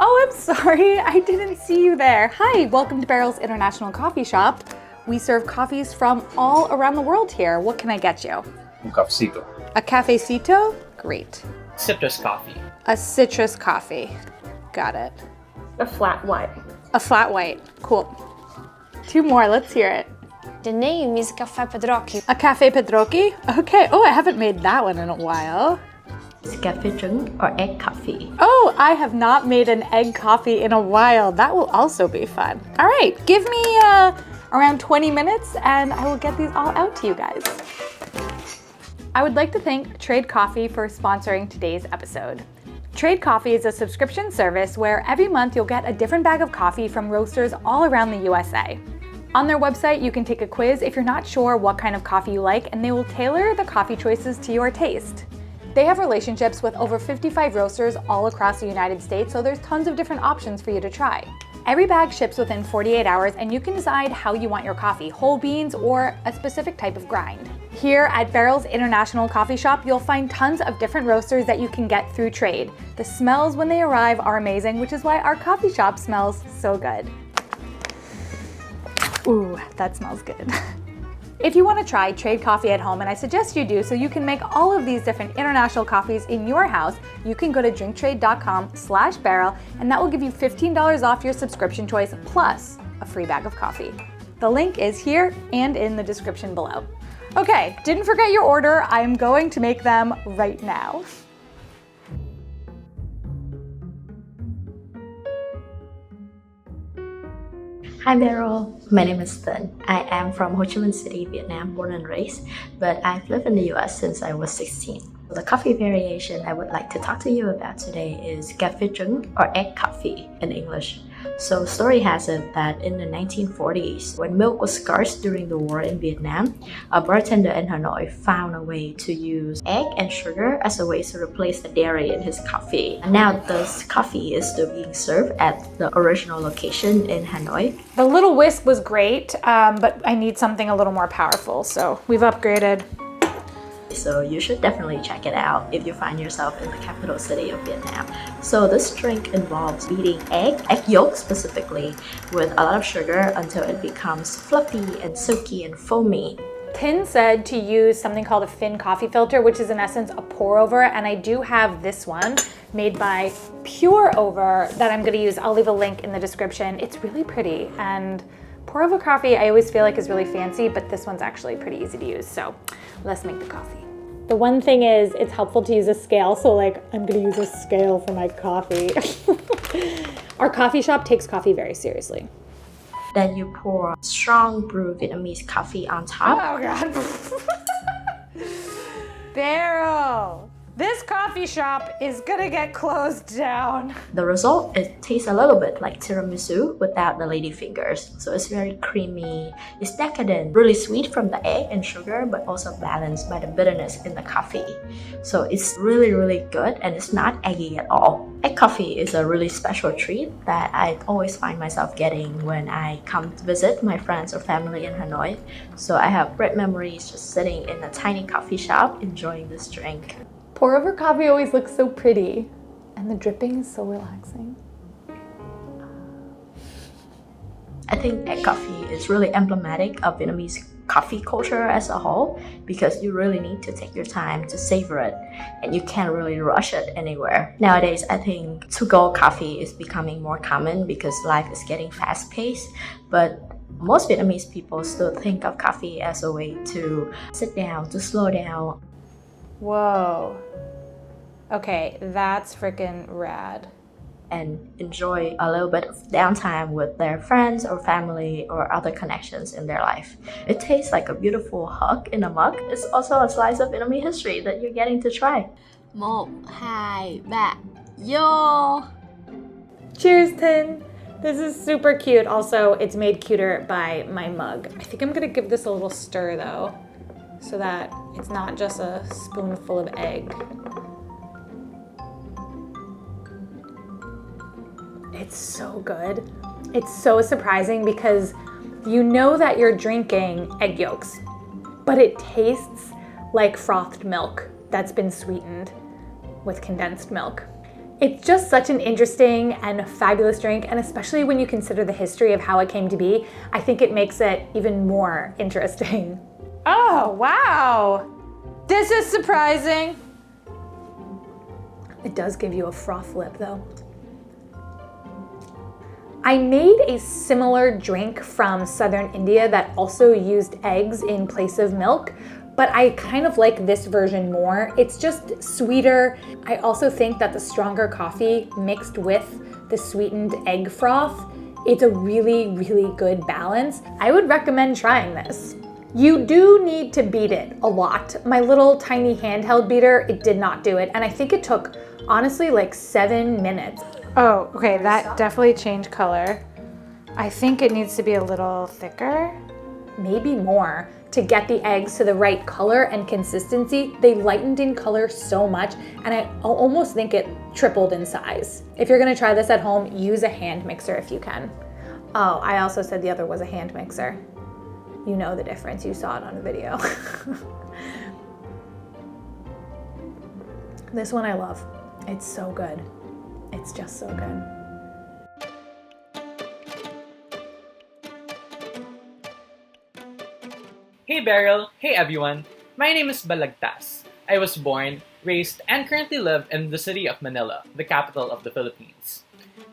Oh, I'm sorry, I didn't see you there. Hi, welcome to Beryl's International Coffee Shop. We serve coffees from all around the world here. What can I get you? Un cafecito. A cafecito? Great. Citrus coffee. A citrus coffee. Got it. A flat white. A flat white. Cool. 2 more, let's hear it. The name is Café Pedrocchi. A Café Pedrocchi? Okay. Oh, I haven't made that one in a while. It's Cà Phê Trứng or egg coffee. Oh, I have not made an egg coffee in a while. That will also be fun. All right, give me around 20 minutes and I will get these all out to you guys. I would like to thank Trade Coffee for sponsoring today's episode. Trade Coffee is a subscription service where every month you'll get a different bag of coffee from roasters all around the USA. On their website, you can take a quiz if you're not sure what kind of coffee you like, and they will tailor the coffee choices to your taste. They have relationships with over 55 roasters all across the United States, so there's tons of different options for you to try. Every bag ships within 48 hours, and you can decide how you want your coffee, whole beans or a specific type of grind. Here at Beryl's International Coffee Shop, you'll find tons of different roasters that you can get through trade. The smells when they arrive are amazing, which is why our coffee shop smells so good. Ooh, that smells good. If you want to try Trade Coffee at home, and I suggest you do so you can make all of these different international coffees in your house, you can go to drinktrade.com/Beryl, and that will give you $15 off your subscription choice plus a free bag of coffee. The link is here and in the description below. Okay, didn't forget your order. I am going to make them right now. Hi Beryl, my name is Thinh. I am from Ho Chi Minh City, Vietnam, born and raised, but I've lived in the US since I was 16. The coffee variation I would like to talk to you about today is Cà Phê Trứng or egg coffee in English. So story has it that in the 1940s, when milk was scarce during the war in Vietnam, a bartender in Hanoi found a way to use egg and sugar as a way to replace the dairy in his coffee. And now this coffee is still being served at the original location in Hanoi. The little whisk was great, but I need something a little more powerful, so we've upgraded. So you should definitely check it out if you find yourself in the capital city of Vietnam. So this drink involves beating egg yolk specifically, with a lot of sugar until it becomes fluffy and silky and foamy. Thinh said to use something called a Fin coffee filter, which is in essence a pour over, and I do have this one made by Pour Over that I'm going to use. I'll leave a link in the description. It's really pretty, and pour over coffee I always feel like is really fancy, but this one's actually pretty easy to use. So let's make the coffee. The one thing is it's helpful to use a scale, so like I'm gonna use a scale for my coffee. Our coffee shop takes coffee very seriously. Then you pour strong brewed Vietnamese coffee on top. Oh God. Beryl, this coffee shop is gonna get closed down. The result, it tastes a little bit like tiramisu without the lady fingers. So it's very creamy, it's decadent, really sweet from the egg and sugar, but also balanced by the bitterness in the coffee. So it's really, really good, and it's not eggy at all. Egg coffee is a really special treat that I always find myself getting when I come to visit my friends or family in Hanoi. So I have great memories just sitting in a tiny coffee shop enjoying this drink. Pour over coffee always looks so pretty, and the dripping is so relaxing. I think egg coffee is really emblematic of Vietnamese coffee culture as a whole, because you really need to take your time to savor it, and you can't really rush it anywhere. Nowadays, I think to-go coffee is becoming more common because life is getting fast-paced, but most Vietnamese people still think of coffee as a way to sit down, to slow down. Whoa. Okay, that's freaking rad. And enjoy a little bit of downtime with their friends or family or other connections in their life. It tastes like a beautiful hug in a mug. It's also a slice of Vietnamese history that you're getting to try. 1, 2, 3, vô! Cheers, Thinh. This is super cute. Also, it's made cuter by my mug. I think I'm gonna give this a little stir though, so that it's not just a spoonful of egg. It's so good. It's so surprising because you know that you're drinking egg yolks, but it tastes like frothed milk that's been sweetened with condensed milk. It's just such an interesting and fabulous drink, and especially when you consider the history of how it came to be, I think it makes it even more interesting. Oh, wow. This is surprising. It does give you a froth lip though. I made a similar drink from southern India that also used eggs in place of milk, but I kind of like this version more. It's just sweeter. I also think that the stronger coffee mixed with the sweetened egg froth, it's a really, really good balance. I would recommend trying this. You do need to beat it a lot. My little tiny handheld beater, it did not do it. And I think it took, honestly, like 7 minutes. Oh, okay, that definitely changed color. I think it needs to be a little thicker. Maybe more to get the eggs to the right color and consistency. They lightened in color so much, and I almost think it tripled in size. If you're gonna try this at home, use a hand mixer if you can. Oh, I also said the other was a hand mixer. You know the difference, you saw it on the video. This one I love. It's so good. It's just so good. Hey Beryl, hey everyone. My name is Balagtas. I was born, raised, and currently live in the city of Manila, the capital of the Philippines.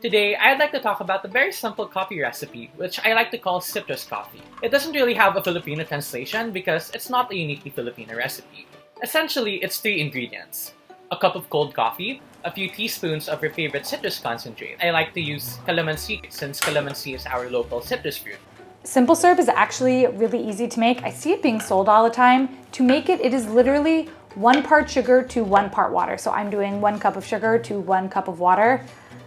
Today, I'd like to talk about a very simple coffee recipe, which I like to call citrus coffee. It doesn't really have a Filipino translation because it's not a uniquely Filipino recipe. Essentially, it's 3 ingredients. A cup of cold coffee, a few teaspoons of your favorite citrus concentrate. I like to use Calamansi since Calamansi is our local citrus fruit. Simple syrup is actually really easy to make. I see it being sold all the time. To make it, it is literally 1 part sugar to 1 part water. So I'm doing 1 cup of sugar to 1 cup of water.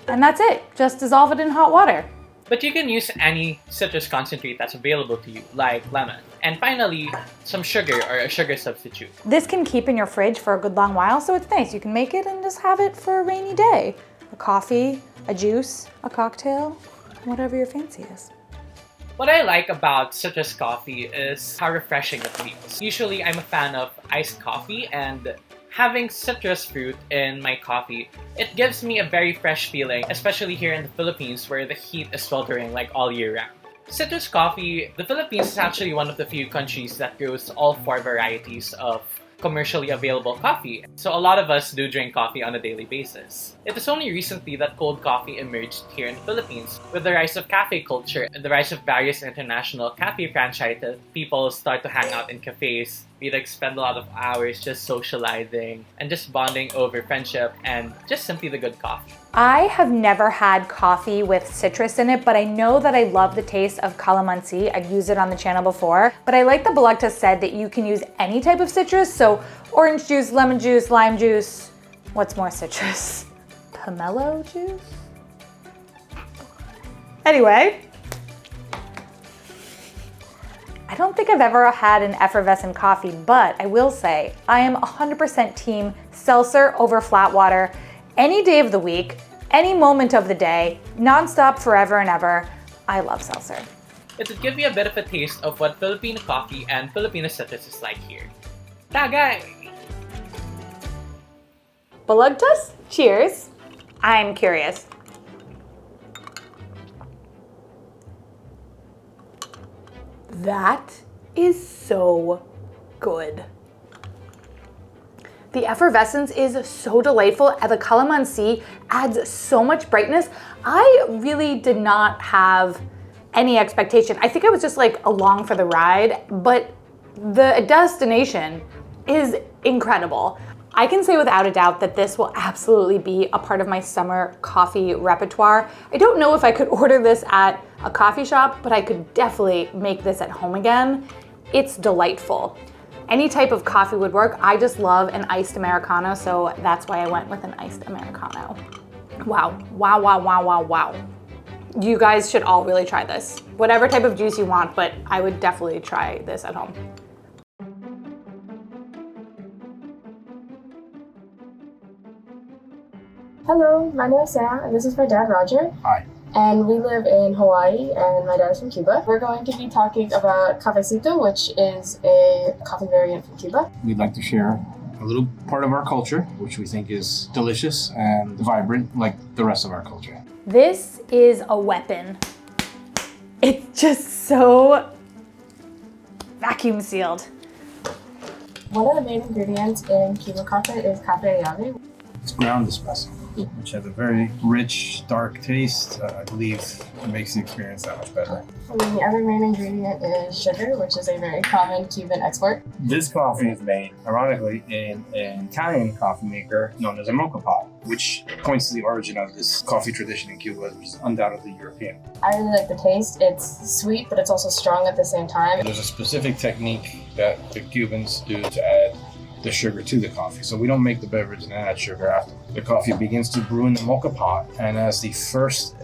And that's it. Just dissolve it in hot water. But you can use any citrus concentrate that's available to you, like lemon. And finally, some sugar or a sugar substitute. This can keep in your fridge for a good long while, so it's nice. You can make it and just have it for a rainy day. A coffee, a juice, a cocktail, whatever your fancy is. What I like about citrus coffee is how refreshing it feels. Usually, I'm a fan of iced coffee, and having citrus fruit in my coffee, it gives me a very fresh feeling, especially here in the Philippines where the heat is sweltering like all year round. Citrus coffee, the Philippines is actually one of the few countries that grows all 4 varieties of commercially available coffee. So a lot of us do drink coffee on a daily basis. It was only recently that cold coffee emerged here in the Philippines. With the rise of cafe culture and the rise of various international cafe franchises, people start to hang out in cafes. We spend a lot of hours just socializing and just bonding over friendship and just simply the good coffee. I have never had coffee with citrus in it, but I know that I love the taste of Calamansi. I've used it on the channel before, but I like that Balagtas said that you can use any type of citrus, so orange juice, lemon juice, lime juice. What's more citrus? Pomelo juice? Anyway, I don't think I've ever had an effervescent coffee, but I will say I am 100% team seltzer over flat water. Any day of the week, any moment of the day, nonstop, forever and ever. I love seltzer. It would give you a bit of a taste of what Filipino coffee and Filipino citrus is like here. Tagay! Balagtas, cheers. I'm curious. That is so good. The effervescence is so delightful, and the Calamansi adds so much brightness. I really did not have any expectation. I think I was just along for the ride, but the destination is incredible. I can say without a doubt that this will absolutely be a part of my summer coffee repertoire. I don't know if I could order this at a coffee shop, but I could definitely make this at home again. It's delightful. Any type of coffee would work. I just love an iced Americano, so that's why I went with an iced Americano. Wow, wow, wow, wow, wow, wow. You guys should all really try this. Whatever type of juice you want, but I would definitely try this at home. Hello, my name is Sam, and this is my dad, Roger. Hi. And we live in Hawaii, and my dad is from Cuba. We're going to be talking about Cafecito, which is a coffee variant from Cuba. We'd like to share a little part of our culture, which we think is delicious and vibrant like the rest of our culture. This is a weapon. It's just so vacuum sealed. One of the main ingredients in Cuban coffee is café. It's ground espresso, which has a very rich, dark taste. I believe it makes the experience that much better. And then the other main ingredient is sugar, which is a very common Cuban export. This coffee is made, ironically, in an Italian coffee maker known as a mocha pot, which points to the origin of this coffee tradition in Cuba, which is undoubtedly European. I really like the taste. It's sweet, but it's also strong at the same time. There's a specific technique that the Cubans do to add the sugar to the coffee. So we don't make the beverage and add sugar after. The coffee begins to brew in the mocha pot, and as the first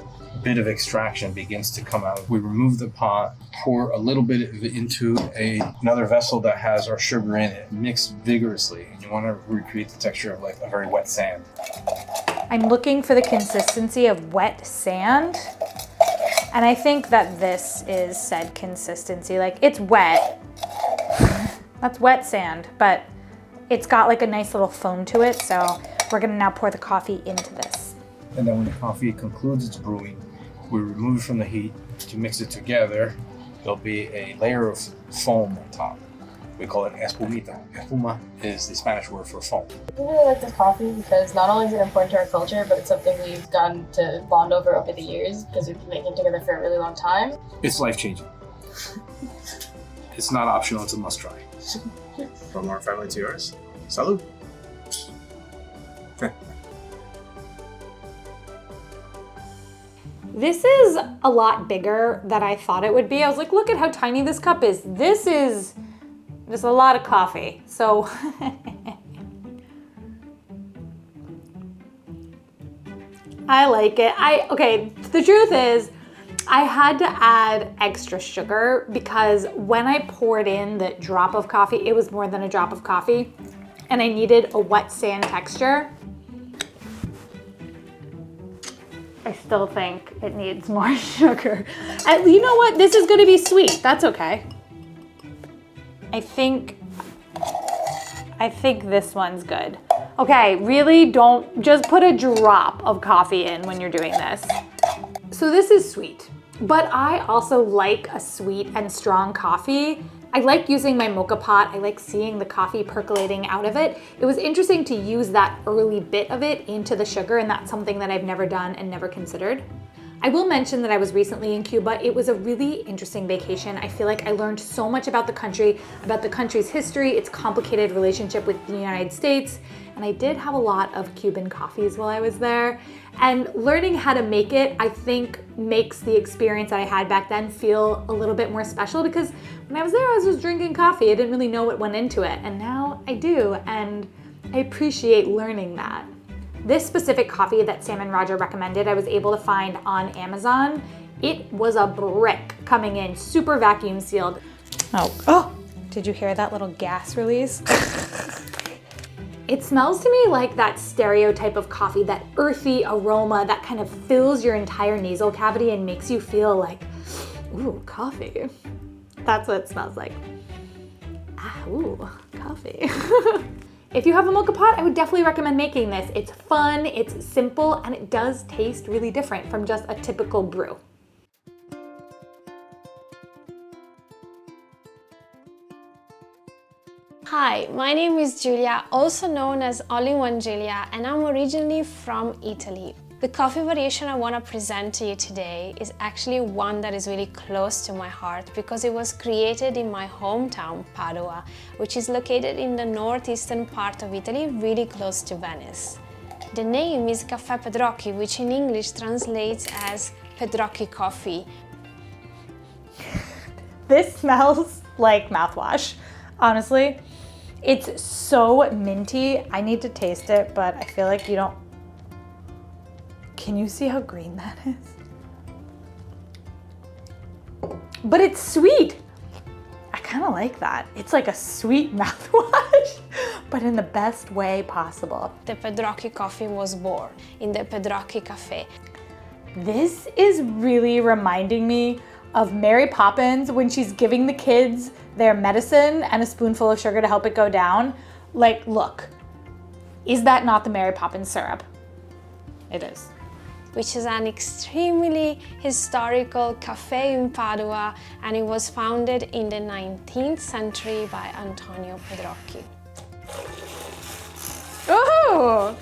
bit of extraction begins to come out, we remove the pot, pour a little bit of it into another vessel that has our sugar in it, mix vigorously, and you want to recreate the texture of like a very wet sand. I'm looking for the consistency of wet sand, and I think that this is said consistency. Like, it's wet. That's wet sand, but it's got like a nice little foam to it, so we're gonna now pour the coffee into this. And then when the coffee concludes its brewing, we remove it from the heat to mix it together. There'll be a layer of foam on top. We call it espumita. Espuma is the Spanish word for foam. I really like this coffee because not only is it important to our culture, but it's something we've gotten to bond over the years because we've been making it together for a really long time. It's life-changing. It's not optional, it's a must-try. From our family to yours. Salud. Okay. This is a lot bigger than I thought it would be. I was like, look at how tiny this cup is. This is just a lot of coffee. So I like it. Okay, the truth is, I had to add extra sugar because when I poured in the drop of coffee, it was more than a drop of coffee, and I needed a wet sand texture. I still think it needs more sugar. And you know what? This is gonna be sweet. That's okay. I think this one's good. Okay, really don't, just put a drop of coffee in when you're doing this. So this is sweet. But I also like a sweet and strong coffee. I like using my mocha pot. I like seeing the coffee percolating out of it. It was interesting to use that early bit of it into the sugar, and that's something that I've never done and never considered. I will mention that I was recently in Cuba. It was a really interesting vacation. I feel like I learned so much about the country's history, its complicated relationship with the United States, and I did have a lot of Cuban coffees while I was there. And learning how to make it, I think, makes the experience that I had back then feel a little bit more special, because when I was there, I was just drinking coffee. I didn't really know what went into it, and now I do, and I appreciate learning that. This specific coffee that Sam and Roger recommended, I was able to find on Amazon. It was a brick coming in, super vacuum sealed. Oh, did you hear that little gas release? It smells to me like that stereotype of coffee, that earthy aroma that kind of fills your entire nasal cavity and makes you feel like, ooh, coffee. That's what it smells like. Ah, ooh, coffee. If you have a mocha pot, I would definitely recommend making this. It's fun, it's simple, and it does taste really different from just a typical brew. Hi, my name is Giulia, also known as All-in-One Giulia, and I'm originally from Italy. The coffee variation I want to present to you today is actually one that is really close to my heart because it was created in my hometown, Padua, which is located in the northeastern part of Italy, really close to Venice. The name is Café Pedrocchi, which in English translates as Pedrocchi coffee. This smells like mouthwash, honestly. It's so minty. I need to taste it, but I feel like you don't. Can you see how green that is? But it's sweet. I kind of like that. It's like a sweet mouthwash, but in the best way possible. The Pedrocchi coffee was born in the Pedrocchi Caffè. This is really reminding me of Mary Poppins when she's giving the kids their medicine and a spoonful of sugar to help it go down. Like, look. Is that not the Mary Poppins syrup? It is. Which is an extremely historical cafe in Padua, and it was founded in the 19th century by Antonio Pedrocchi. Oh!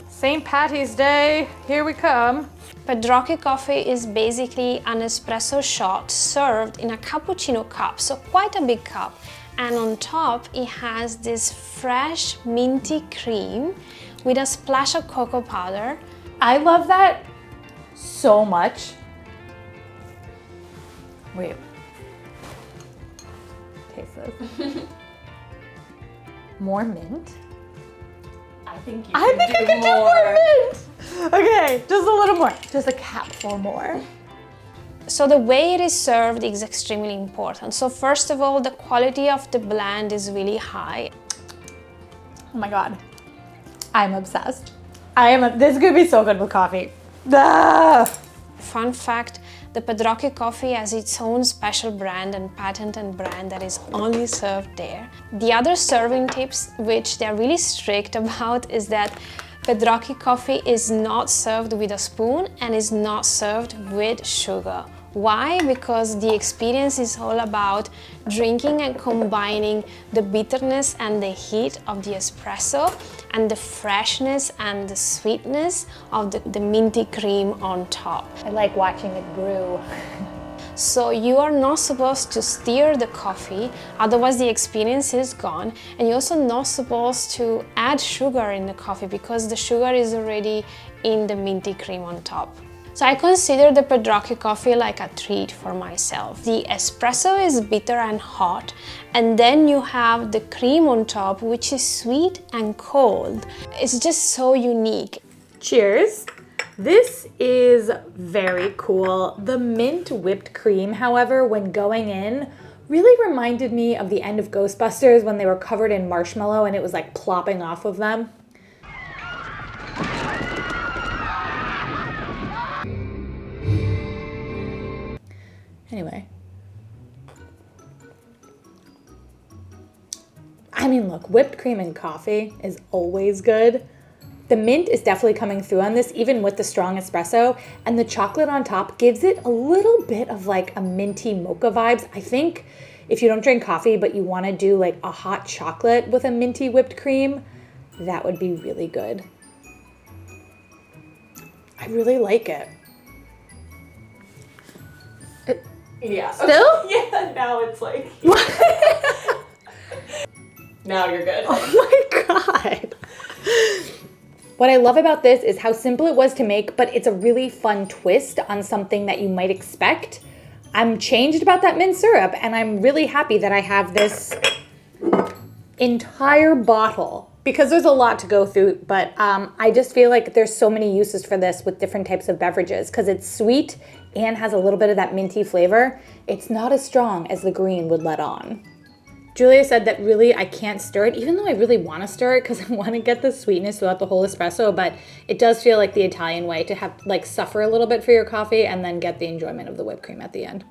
St. Patty's Day, here we come. Pedrocchi coffee is basically an espresso shot served in a cappuccino cup, so quite a big cup. And on top, it has this fresh minty cream with a splash of cocoa powder. I love that so much. Wait. Taste this. More mint? I think I could do more mint! Okay, just a little more. Just a capful more. So the way it is served is extremely important. So first of all, the quality of the blend is really high. Oh my god. I'm obsessed. This is gonna be so good with coffee. Ah! Fun fact, the Pedrocchi coffee has its own special brand and patented brand that is only served there. The other serving tips, which they're really strict about, is that Pedrocchi coffee is not served with a spoon and is not served with sugar. Why? Because the experience is all about drinking and combining the bitterness and the heat of the espresso and the freshness and the sweetness of the minty cream on top. I like watching it brew. So you are not supposed to stir the coffee, otherwise the experience is gone. And you're also not supposed to add sugar in the coffee because the sugar is already in the minty cream on top. So I consider the Pedrocchi coffee like a treat for myself. The espresso is bitter and hot, and then you have the cream on top, which is sweet and cold. It's just so unique. Cheers. This is very cool. The mint whipped cream, however, when going in, really reminded me of the end of Ghostbusters when they were covered in marshmallow and it was like plopping off of them. Anyway. I mean, look, whipped cream and coffee is always good. The mint is definitely coming through on this, even with the strong espresso, and the chocolate on top gives it a little bit of like a minty mocha vibes. I think if you don't drink coffee, but you want to do like a hot chocolate with a minty whipped cream, that would be really good. I really like it. Yeah. Still? Yeah, now it's like... Now you're good. Oh my god. What I love about this is how simple it was to make, but it's a really fun twist on something that you might expect. I'm changed about that mint syrup, and I'm really happy that I have this entire bottle because there's a lot to go through, but I just feel like there's so many uses for this with different types of beverages because it's sweet and has a little bit of that minty flavor. It's not as strong as the green would let on. Julia said that really I can't stir it, even though I really want to stir it because I want to get the sweetness throughout the whole espresso, but it does feel like the Italian way to have like suffer a little bit for your coffee and then get the enjoyment of the whipped cream at the end.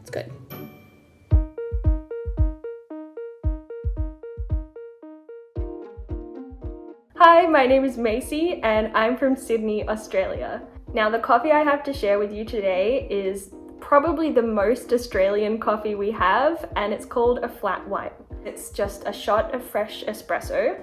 It's good. Hi, my name is Macy and I'm from Sydney, Australia. Now the coffee I have to share with you today is probably the most Australian coffee we have, and it's called a flat white. It's just a shot of fresh espresso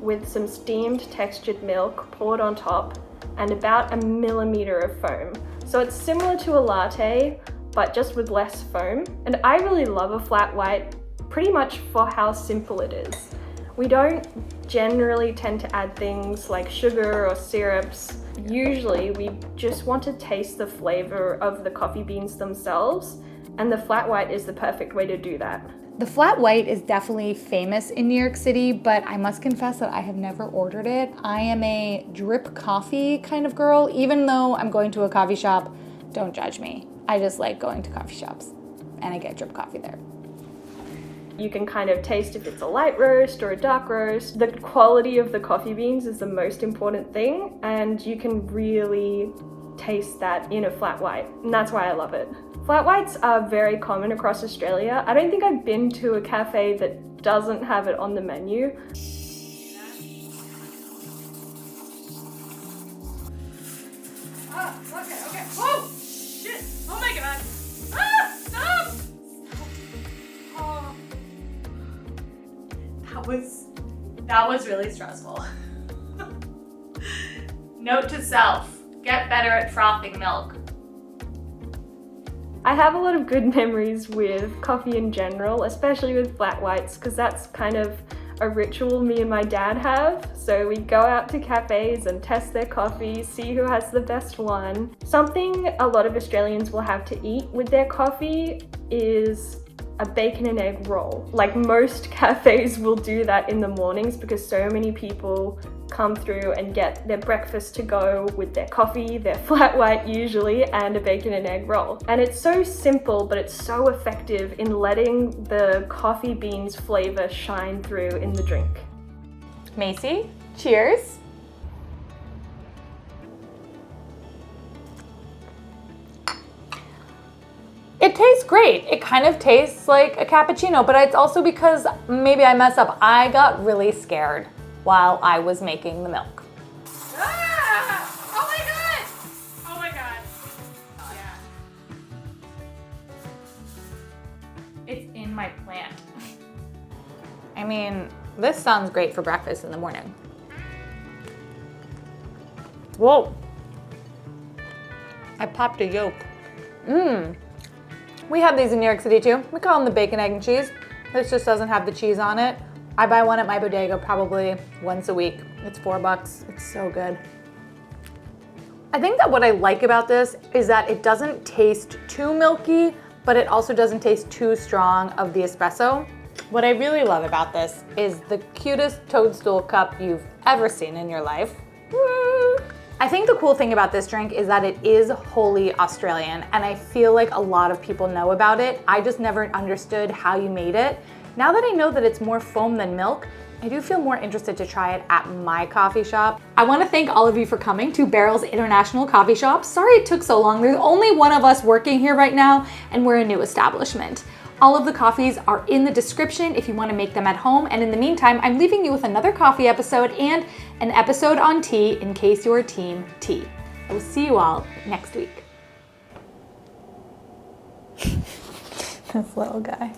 with some steamed textured milk poured on top and about a millimeter of foam. So it's similar to a latte, but just with less foam. And I really love a flat white pretty much for how simple it is. We don't generally tend to add things like sugar or syrups. Usually we just want to taste the flavor of the coffee beans themselves, and the flat white is the perfect way to do that. The flat white is definitely famous in New York City, but I must confess that I have never ordered it. I am a drip coffee kind of girl. Even though I'm going to a coffee shop, don't judge me. I just like going to coffee shops and I get drip coffee there. You can kind of taste if it's a light roast or a dark roast. The quality of the coffee beans is the most important thing, and you can really taste that in a flat white, and that's why I love it. Flat whites are very common across Australia. I don't think I've been to a cafe that doesn't have it on the menu. Okay. Whoa! Shit! Oh my god! Ah! Stop! Oh. That was really stressful. Note to self, get better at frothing milk. I have a lot of good memories with coffee in general, especially with flat whites, because that's kind of a ritual me and my dad have. So we go out to cafes and test their coffee, see who has the best one. Something a lot of Australians will have to eat with their coffee is a bacon and egg roll. Like most cafes will do that in the mornings because so many people come through and get their breakfast to go with their coffee, their flat white usually, and a bacon and egg roll. And it's so simple, but it's so effective in letting the coffee beans flavor shine through in the drink. Macy, cheers. It tastes great. It kind of tastes like a cappuccino, but it's also because maybe I messed up. I got really scared while I was making the milk. Ah! Oh my god! Oh my god. Oh yeah. It's in my plant. I mean, this sounds great for breakfast in the morning. Whoa. I popped a yolk. Mmm. We have these in New York City too. We call them the bacon, egg, and cheese. This just doesn't have the cheese on it. I buy one at my bodega probably once a week. It's $4. It's so good. I think that what I like about this is that it doesn't taste too milky, but it also doesn't taste too strong of the espresso. What I really love about this is the cutest toadstool cup you've ever seen in your life. Woo! I think the cool thing about this drink is that it is wholly Australian, and I feel like a lot of people know about it. I just never understood how you made it. Now that I know that it's more foam than milk, I do feel more interested to try it at my coffee shop. I want to thank all of you for coming to Beryl's International Coffee Shop. Sorry it took so long. There's only one of us working here right now, and we're a new establishment. All of the coffees are in the description if you want to make them at home. And in the meantime, I'm leaving you with another coffee episode and an episode on tea in case you're team tea. I will see you all next week. This little guy.